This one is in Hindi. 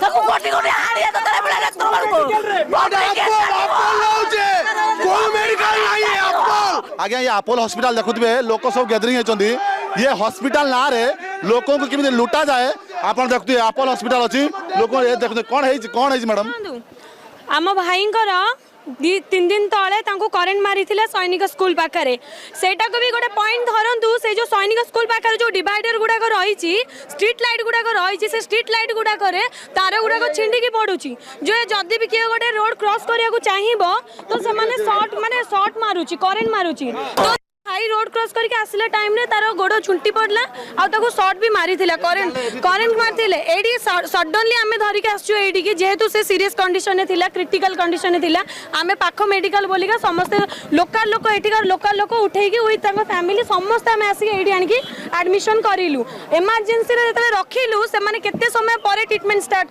ତାକୁ ଗୋଟି ଗୋଟି ହାଣିଆ ତ ତାର ବେଳା ଡାକ୍ତର आज्ञा ये अपोलो हॉस्पिटल देखुए लोक सब गैदरिंग होती ये हॉस्पिटल ना रे लोकों को किमी लुटा जाए आप देखते अपोलो हॉस्पिटल अच्छी लोक देखते कौन है मैडम आम भाई तीन दिन तले करेन्ट मारी सैनिक स्कूल पाखे से भी गोटे पॉइंट धरतु से जो सैनिक स्कूल पाखे जो डिवाइडर गुड़ाक रही स्ट्रीट लाइट गुड़ाक रही से स्ट्रीट लाइट गुड़ाक तार गुड़ाक छिंडिकी पड़ुची जो जदि भी किए गोटे रोड क्रॉस करने को चाहिए तो से शॉर्ट मारुची करेन्ट मारुची तो हाई रोड क्रॉस करके आसला टाइम रे तार गोड़ छुंटी पड़ला आ ताको शॉर्ट भी मारी थिला करेंट मारथिले एडी सडनली आमे धरिके आसछु एडी की जेहेतु से सीरियस कंडीशन ने थिला क्रिटिकल कंडीशन ने थिला आमे पाखो मेडिकल बोलिका समस्त लोकल लोक एठिकार लोकल लोक उठेकी विथ ताको फैमिली समस्त आमे आसी एडी आनकी एडमिशन करिलु इमरजेंसी रे जतले रखिलु से माने केते समय परे ट्रीटमेंट स्टार्ट